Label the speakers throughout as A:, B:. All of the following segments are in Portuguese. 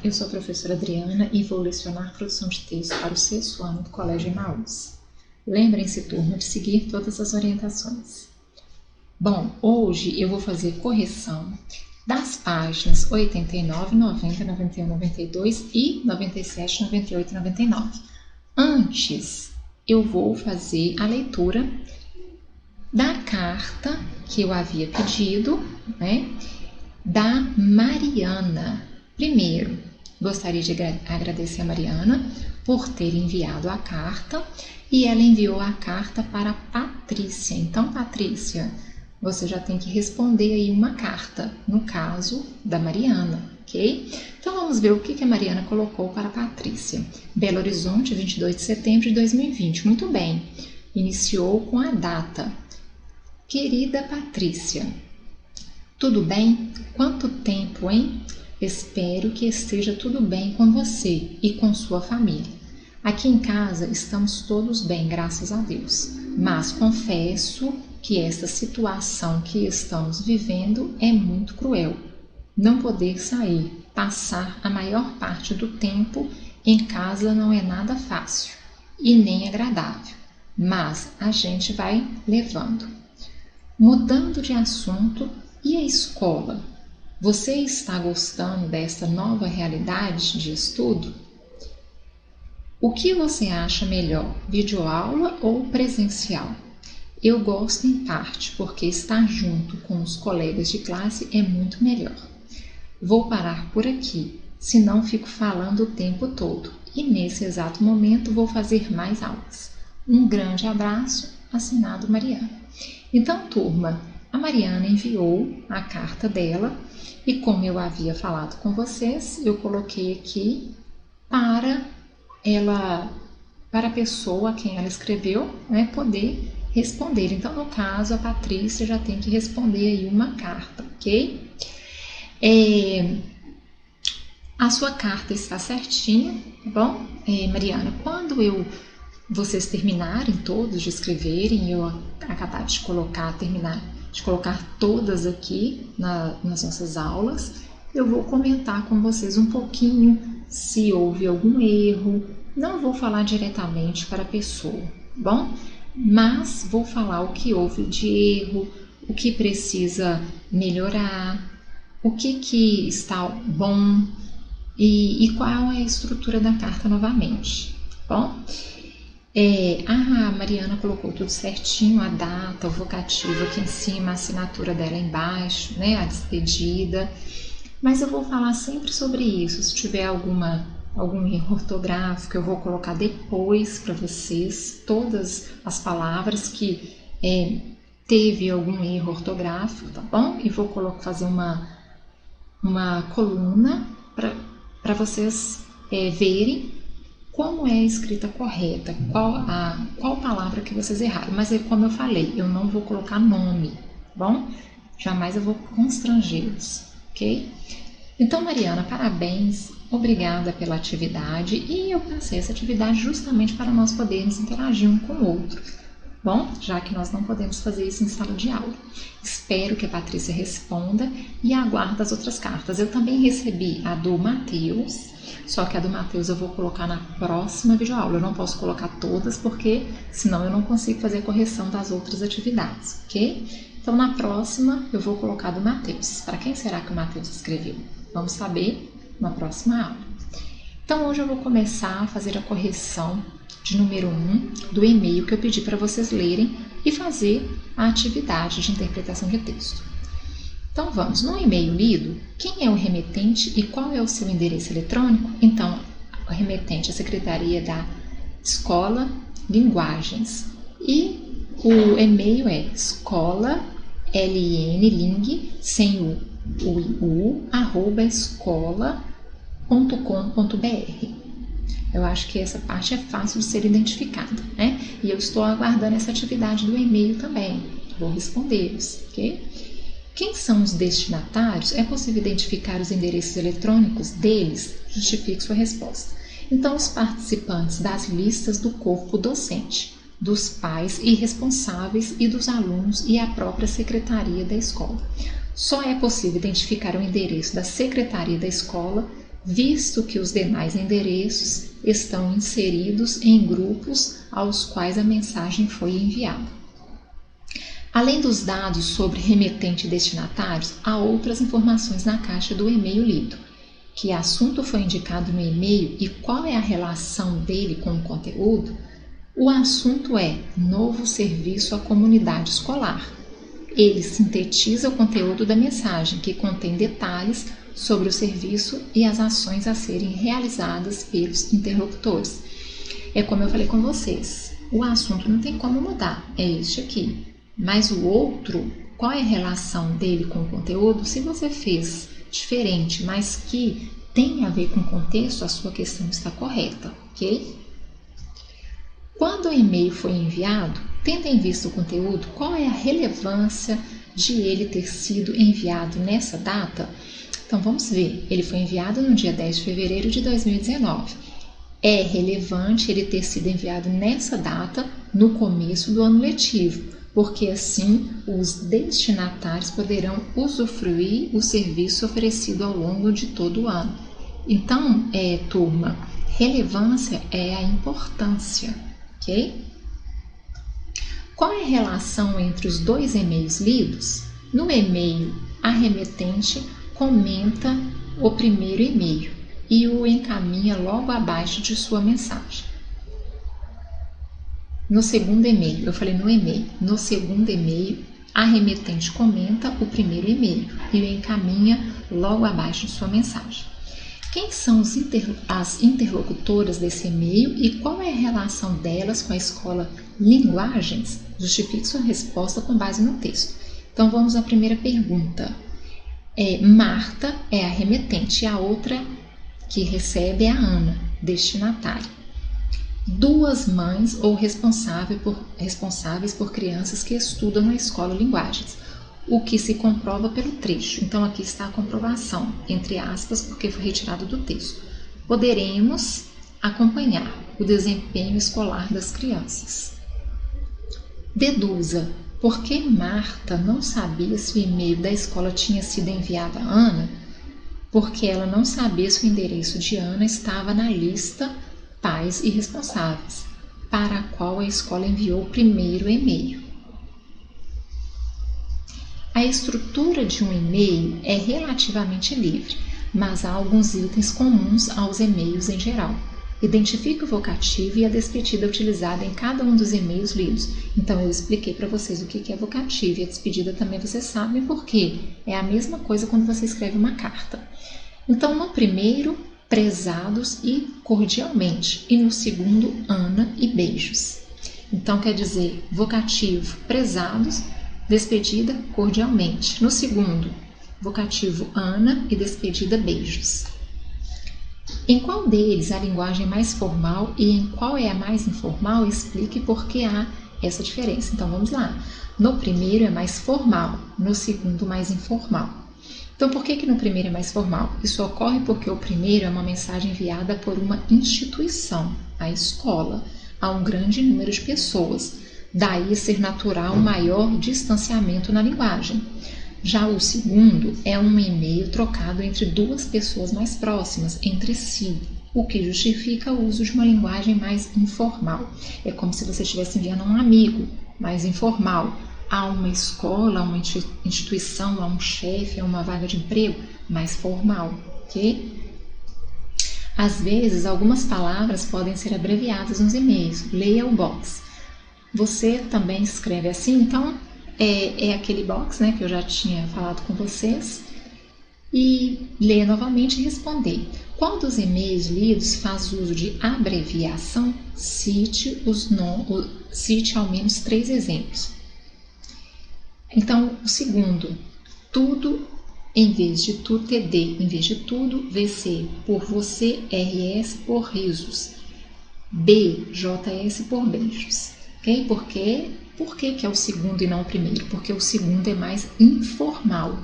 A: eu sou a professora Adriana e vou lecionar produção de texto para o 6º ano do Colégio Emaús. Lembrem-se, turma, de seguir todas as orientações. Bom, hoje eu vou fazer correção das páginas 89, 90, 91, 92 e 97, 98 e 99. Antes, eu vou fazer a leitura da carta que eu havia pedido, né, da Mariana. Primeiro, gostaria de agradecer a Mariana por ter enviado a carta e ela enviou a carta para a Patrícia. Então, Patrícia, você já tem que responder aí uma carta, no caso da Mariana, ok? Então, vamos ver o que a Mariana colocou para a Patrícia. Belo Horizonte, 22 de setembro de 2020. Muito bem, iniciou com a data. Querida Patrícia, tudo bem? Quanto tempo, hein? Espero que esteja tudo bem com você e com sua família. Aqui em casa estamos todos bem, graças a Deus. Mas confesso que esta situação que estamos vivendo é muito cruel. Não poder sair, passar a maior parte do tempo em casa não é nada fácil e nem agradável. Mas a gente vai levando. Mudando de assunto, e a escola? Você está gostando dessa nova realidade de estudo? O que você acha melhor, videoaula ou presencial? Eu gosto em parte, porque estar junto com os colegas de classe é muito melhor. Vou parar por aqui, senão fico falando o tempo todo. E nesse exato momento vou fazer mais aulas. Um grande abraço, assinado Mariana. Então, turma, a Mariana enviou a carta dela e, como eu havia falado com vocês, eu coloquei aqui para a pessoa a quem ela escreveu, né, poder responder. Então, no caso, a Patrícia já tem que responder aí uma carta, ok? A sua carta está certinha, tá bom? Mariana, quando vocês terminarem todos de escreverem, eu acabar de colocar todas aqui nas nossas aulas, eu vou comentar com vocês um pouquinho se houve algum erro. Não vou falar diretamente para a pessoa, bom? Mas vou falar o que houve de erro, o que precisa melhorar, o que está bom e qual é a estrutura da carta novamente, bom? A Mariana colocou tudo certinho, a data, o vocativo aqui em cima, a assinatura dela embaixo, né, a despedida. Mas eu vou falar sempre sobre isso. Se tiver algum erro ortográfico, eu vou colocar depois para vocês todas as palavras que teve algum erro ortográfico, tá bom? E vou fazer uma coluna para vocês verem como é a escrita correta, qual palavra que vocês erraram. Mas como eu falei, eu não vou colocar nome, bom? Jamais eu vou constrangê-los, ok? Então, Mariana, parabéns, obrigada pela atividade. E eu passei essa atividade justamente para nós podermos interagir um com o outro, bom? Já que nós não podemos fazer isso em sala de aula. Espero que a Patrícia responda e aguardo as outras cartas. Eu também recebi a do Matheus, só que a do Matheus eu vou colocar na próxima videoaula. Eu não posso colocar todas, porque senão eu não consigo fazer a correção das outras atividades, ok? Então, na próxima eu vou colocar a do Matheus. Para quem será que o Matheus escreveu? Vamos saber na próxima aula. Então, hoje eu vou começar a fazer a correção de número 1 do e-mail que eu pedi para vocês lerem e fazer a atividade de interpretação de texto. Então, vamos. No e-mail lido, quem é o remetente e qual é o seu endereço eletrônico? Então, o remetente é a Secretaria da Escola Linguagens. E o e-mail é escola.lnling, sem o escola.com.br. Eu acho que essa parte é fácil de ser identificada, né? E eu estou aguardando essa atividade do e-mail também. Vou respondê-los, ok? Quem são os destinatários? É possível identificar os endereços eletrônicos deles? Justifique sua resposta. Então, os participantes das listas do corpo docente, dos pais e responsáveis e dos alunos e a própria secretaria da escola. Só é possível identificar o endereço da secretaria da escola visto que os demais endereços estão inseridos em grupos aos quais a mensagem foi enviada. Além dos dados sobre remetente e destinatários, há outras informações na caixa do e-mail lido. Que assunto foi indicado no e-mail e qual é a relação dele com o conteúdo? O assunto é novo serviço à comunidade escolar. Ele sintetiza o conteúdo da mensagem, que contém detalhes sobre o serviço e as ações a serem realizadas pelos interlocutores. É como eu falei com vocês, o assunto não tem como mudar, é este aqui. Mas o outro, qual é a relação dele com o conteúdo? Se você fez diferente, mas que tem a ver com o contexto, a sua questão está correta, ok? Quando o e-mail foi enviado, tendo em vista o conteúdo, qual é a relevância de ele ter sido enviado nessa data? Então vamos ver, ele foi enviado no dia 10 de fevereiro de 2019. É relevante ele ter sido enviado nessa data, no começo do ano letivo, porque assim os destinatários poderão usufruir o serviço oferecido ao longo de todo o ano. Então, turma, relevância é a importância, ok? Qual é a relação entre os dois e-mails lidos? No e-mail, a remetente comenta o primeiro e-mail e o encaminha logo abaixo de sua mensagem. No segundo e-mail, eu falei no e-mail, no segundo e-mail, a remetente comenta o primeiro e-mail e o encaminha logo abaixo de sua mensagem. Quem são as interlocutoras desse e-mail e qual é a relação delas com a escola Linguagens? Justifique sua resposta com base no texto. Então, vamos à primeira pergunta. Marta é a remetente e a outra que recebe é a Ana, destinatária. Duas mães ou responsáveis por crianças que estudam na escola Linguagens, o que se comprova pelo trecho. Então, aqui está a comprovação, entre aspas, porque foi retirado do texto. Poderemos acompanhar o desempenho escolar das crianças. Deduza, por que Marta não sabia se o e-mail da escola tinha sido enviado a Ana? Porque ela não sabia se o endereço de Ana estava na lista pais e responsáveis, para a qual a escola enviou o primeiro e-mail. A estrutura de um e-mail é relativamente livre, mas há alguns itens comuns aos e-mails em geral. Identifique o vocativo e a despedida utilizada em cada um dos e-mails lidos. Então, eu expliquei para vocês o que é vocativo e a despedida também vocês sabem por quê. É a mesma coisa quando você escreve uma carta. Então, no primeiro, prezados e cordialmente, e no segundo, Ana e beijos. Então, quer dizer, vocativo, prezados, despedida, cordialmente. No segundo, vocativo, Ana e despedida, beijos. Em qual deles a linguagem é mais formal e em qual é a mais informal? Explique por que há essa diferença. Então, vamos lá. No primeiro é mais formal, no segundo mais informal. Então, por que no primeiro é mais formal? Isso ocorre porque o primeiro é uma mensagem enviada por uma instituição, a escola, a um grande número de pessoas. Daí ser natural um maior distanciamento na linguagem. Já o segundo é um e-mail trocado entre duas pessoas mais próximas, entre si, o que justifica o uso de uma linguagem mais informal. É como se você estivesse enviando a um amigo, mais informal. A uma escola, a uma instituição, a um chefe, a uma vaga de emprego, mais formal, ok? Às vezes, algumas palavras podem ser abreviadas nos e-mails. Leia o box. Você também escreve assim, então é aquele box, né, que eu já tinha falado com vocês. E leia novamente e responder. Qual dos e-mails lidos faz uso de abreviação? Cite ao menos 3 exemplos. Então, o segundo, tudo em vez de tu, TD em vez de tudo, VC por você, RS por risos, B, JS por beijos. Ok? Por que é o segundo e não o primeiro? Porque o segundo é mais informal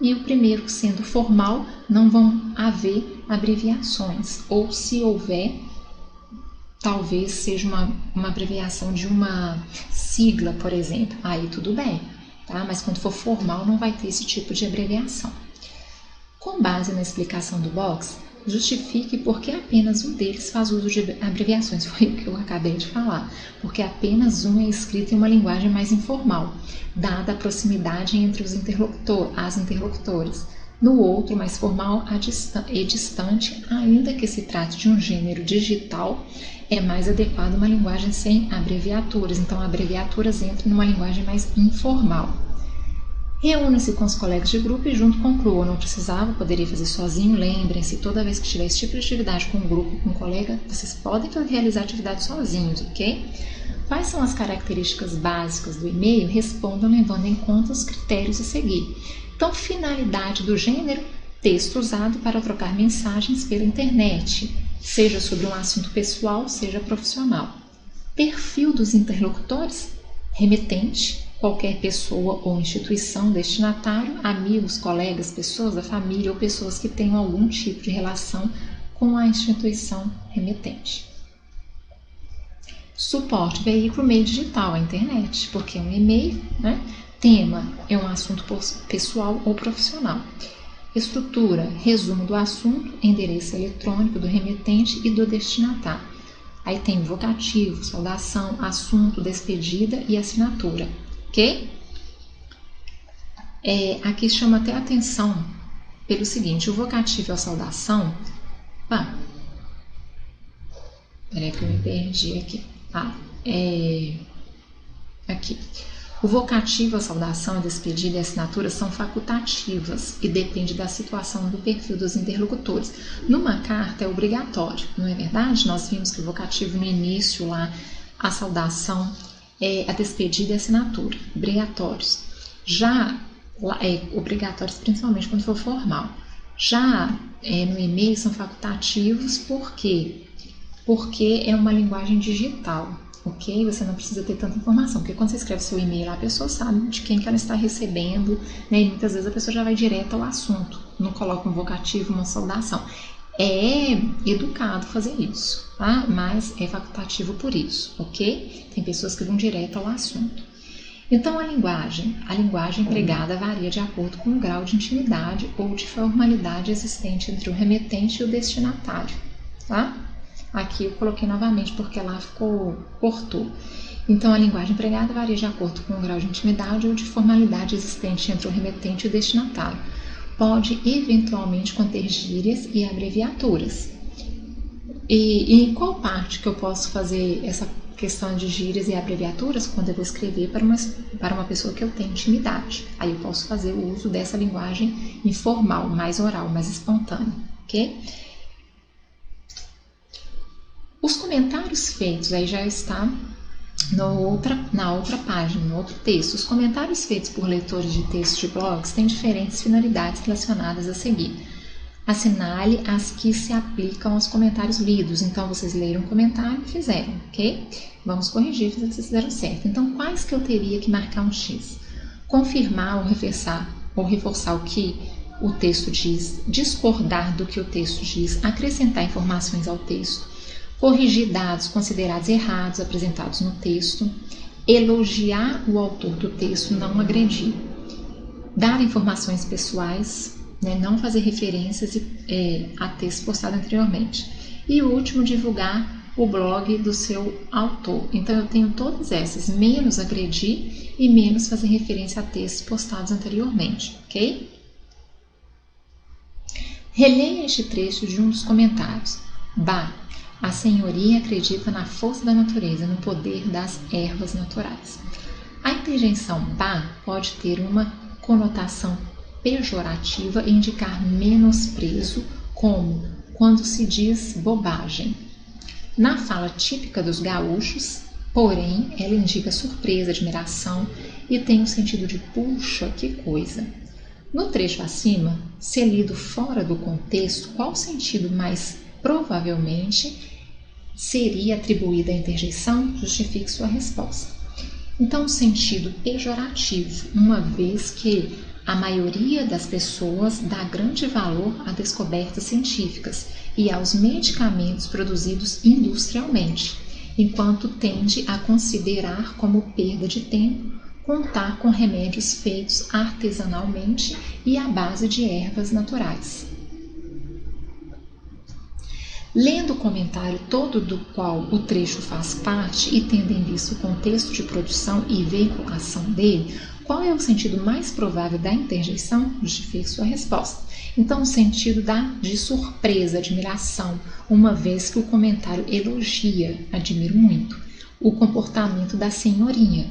A: e o primeiro, sendo formal, não vão haver abreviações. Ou se houver, talvez seja uma abreviação de uma sigla, por exemplo. Aí tudo bem. Tá? Mas quando for formal não vai ter esse tipo de abreviação. Com base na explicação do box, Justifique por que apenas um deles faz uso de abreviações. Foi o que eu acabei de falar. Porque apenas um é escrito em uma linguagem mais informal, dada a proximidade entre as interlocutores. No outro, mais formal e distante, ainda que se trate de um gênero digital, é mais adequado uma linguagem sem abreviaturas. Então, abreviaturas entram numa linguagem mais informal. Reúna-se com os colegas de grupo e junto conclua. Não precisava, poderia fazer sozinho. Lembrem-se, toda vez que tiver esse tipo de atividade com um grupo, com um colega, vocês podem realizar atividades sozinhos, ok? Quais são as características básicas do e-mail? Respondam levando em conta os critérios a seguir. Então, finalidade do gênero, texto usado para trocar mensagens pela internet, seja sobre um assunto pessoal, seja profissional. Perfil dos interlocutores, remetente, qualquer pessoa ou instituição, destinatário, amigos, colegas, pessoas da família ou pessoas que tenham algum tipo de relação com a instituição remetente. Suporte, veículo, meio digital, a internet, porque é um e-mail, né? Tema, é um assunto pessoal ou profissional. Estrutura, resumo do assunto, endereço eletrônico do remetente e do destinatário. Aí tem vocativo, saudação, assunto, despedida e assinatura. Ok? Aqui chama até a atenção pelo seguinte, o vocativo e a saudação... Peraí que eu me perdi aqui. Aqui. O vocativo, a saudação, a despedida e a assinatura são facultativas e depende da situação do perfil dos interlocutores. Numa carta é obrigatório, não é verdade? Nós vimos que o vocativo no início lá, a saudação, a despedida e a assinatura, obrigatórios. Já, obrigatórios principalmente quando for formal. Já no e-mail são facultativos, por quê? Porque é uma linguagem digital, ok? Você não precisa ter tanta informação, porque quando você escreve seu e-mail, a pessoa sabe de quem que ela está recebendo, né? E muitas vezes a pessoa já vai direto ao assunto, não coloca um vocativo, uma saudação. É educado fazer isso, tá? Mas é facultativo por isso, ok? Tem pessoas que vão direto ao assunto. Então, a linguagem empregada varia de acordo com o grau de intimidade ou de formalidade existente entre o remetente e o destinatário, tá? Aqui eu coloquei novamente porque lá cortou. Então, a linguagem empregada varia de acordo com o grau de intimidade ou de formalidade existente entre o remetente e o destinatário. Pode, eventualmente, conter gírias e abreviaturas. E em qual parte que eu posso fazer essa questão de gírias e abreviaturas? Quando eu vou escrever para uma pessoa que eu tenho intimidade. Aí eu posso fazer o uso dessa linguagem informal, mais oral, mais espontânea, ok? Os comentários feitos, aí já está na outra página, no outro texto. Os comentários feitos por leitores de textos de blogs têm diferentes finalidades relacionadas a seguir. Assinale as que se aplicam aos comentários lidos. Então, vocês leram um comentário e fizeram, ok? Vamos corrigir se vocês fizeram certo. Então, quais que eu teria que marcar um X? Confirmar ou reforçar o que o texto diz, discordar do que o texto diz, acrescentar informações ao texto, corrigir dados considerados errados apresentados no texto, elogiar o autor do texto, não agredir, dar informações pessoais, né, não fazer referências a texto postado anteriormente. E o último, divulgar o blog do seu autor. Então, eu tenho todas essas, menos agredir e menos fazer referência a textos postados anteriormente, ok? Releia este trecho de um dos comentários. A senhoria acredita na força da natureza, no poder das ervas naturais. A interjeição pode ter uma conotação pejorativa e indicar menosprezo, como quando se diz bobagem. Na fala típica dos gaúchos, porém, ela indica surpresa, admiração e tem o sentido de puxa, que coisa. No trecho acima, se lido fora do contexto, qual sentido mais provavelmente seria atribuída à interjeição? Justifique sua resposta. Então, o sentido pejorativo, uma vez que a maioria das pessoas dá grande valor a descobertas científicas e aos medicamentos produzidos industrialmente, enquanto tende a considerar como perda de tempo contar com remédios feitos artesanalmente e à base de ervas naturais. Lendo o comentário todo do qual o trecho faz parte e tendo em vista o contexto de produção e veiculação dele, qual é o sentido mais provável da interjeição? Justifique sua resposta. Então, o sentido de surpresa, admiração, uma vez que o comentário elogia, admiro muito, o comportamento da senhorinha.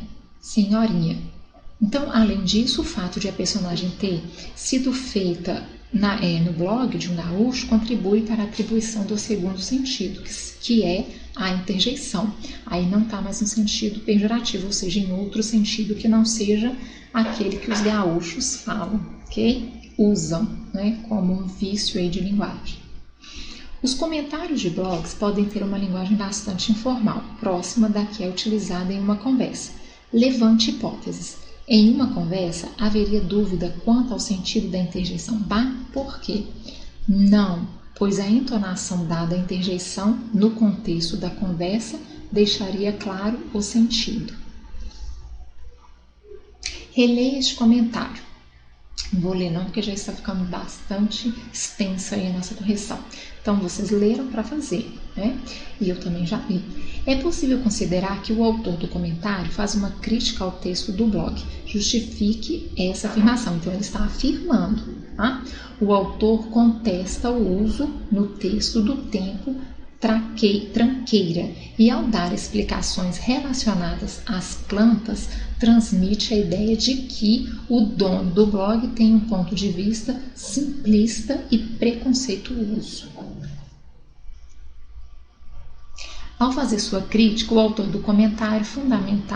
A: Então, além disso, o fato de a personagem ter sido feita no blog de um gaúcho contribui para a atribuição do segundo sentido, que é a interjeição. Aí não está mais no sentido pejorativo, ou seja, em outro sentido que não seja aquele que os gaúchos falam, ok? Usam, né, como um vício aí de linguagem. Os comentários de blogs podem ter uma linguagem bastante informal, próxima da que é utilizada em uma conversa. Levante hipóteses. Em uma conversa, haveria dúvida quanto ao sentido da interjeição ba? Por quê? Não, pois a entonação dada à interjeição no contexto da conversa deixaria claro o sentido. Releia este comentário. Não vou ler não, porque já está ficando bastante extensa aí a nossa correção. Então, vocês leram para fazer, né? E eu também já li. É possível considerar que o autor do comentário faz uma crítica ao texto do blog. Justifique essa afirmação. Então, ele está afirmando, tá? O autor contesta o uso no texto do tempo tranqueira e, ao dar explicações relacionadas às plantas, transmite a ideia de que o dono do blog tem um ponto de vista simplista e preconceituoso. Ao fazer sua crítica, o autor do comentário fundamenta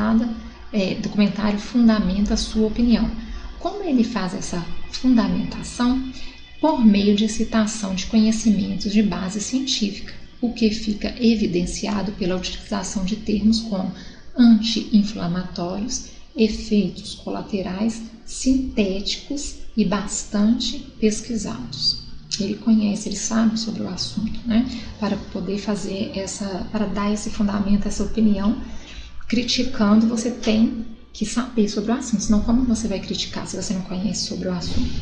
A: a sua opinião. Como ele faz essa fundamentação? Por meio de citação de conhecimentos de base científica, o que fica evidenciado pela utilização de termos como anti-inflamatórios, efeitos colaterais, sintéticos e bastante pesquisados. Ele conhece, ele sabe sobre o assunto, né? Para poder para dar esse fundamento, essa opinião, criticando, você tem que saber sobre o assunto, senão como você vai criticar se você não conhece sobre o assunto?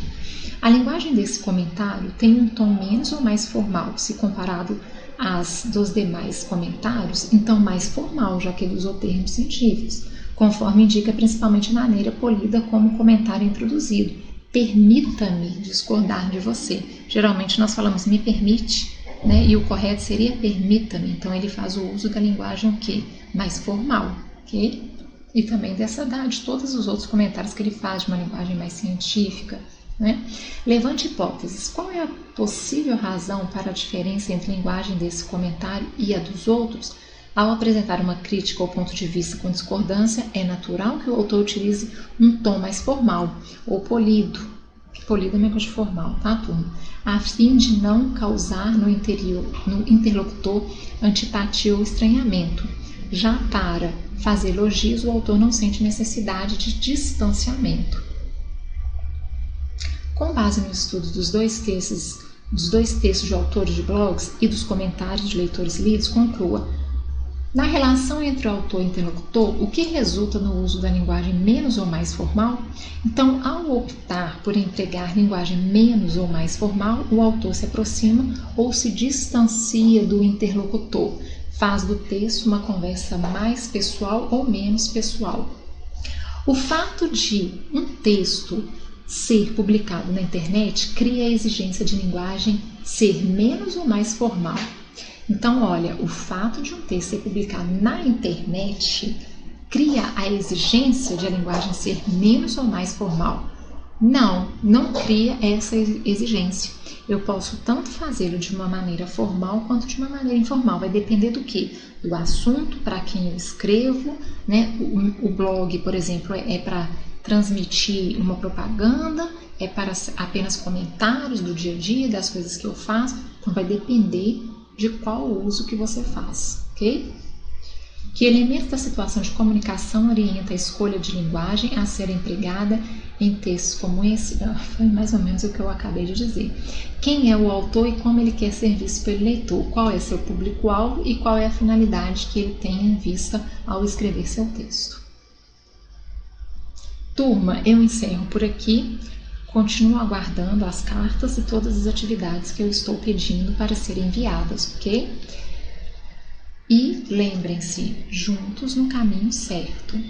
A: A linguagem desse comentário tem um tom menos ou mais formal, se comparado às dos demais comentários, então mais formal, já que ele usou termos científicos, conforme indica principalmente a maneira polida como o comentário é introduzido. Permita-me discordar de você. Geralmente nós falamos me permite, né? E o correto seria permita-me. Então ele faz o uso da linguagem o quê? Mais formal, ok? E também de todos os outros comentários que ele faz de uma linguagem mais científica, né? Levante hipóteses. Qual é a possível razão para a diferença entre a linguagem desse comentário e a dos outros? Ao apresentar uma crítica ou ponto de vista com discordância, é natural que o autor utilize um tom mais formal ou polido. Polido é meio de formal, tá, turma? A fim de não causar no interlocutor antipatia ou estranhamento. Já para fazer elogios, o autor não sente necessidade de distanciamento. Com base no estudo dos dois textos de autores de blogs e dos comentários de leitores lidos, conclua: na relação entre o autor e o interlocutor, o que resulta no uso da linguagem menos ou mais formal? Então, ao optar por empregar linguagem menos ou mais formal, o autor se aproxima ou se distancia do interlocutor, faz do texto uma conversa mais pessoal ou menos pessoal. O fato de um texto ser publicado na internet cria a exigência de linguagem ser menos ou mais formal. Então, olha, o fato de um texto ser publicado na internet cria a exigência de a linguagem ser menos ou mais formal. Não cria essa exigência. Eu posso tanto fazê-lo de uma maneira formal quanto de uma maneira informal. Vai depender do quê? Do assunto para quem eu escrevo, né? O blog, por exemplo, é para transmitir uma propaganda, é para apenas comentários do dia a dia, das coisas que eu faço. Então, vai depender de qual uso que você faz, ok? Que elemento da situação de comunicação orienta a escolha de linguagem a ser empregada em textos como esse? Foi mais ou menos o que eu acabei de dizer. Quem é o autor e como ele quer ser visto pelo leitor? Qual é seu público-alvo e qual é a finalidade que ele tem em vista ao escrever seu texto? Turma, eu encerro por aqui Continuo aguardando as cartas e todas as atividades que eu estou pedindo para serem enviadas, ok? E lembrem-se, juntos no caminho certo.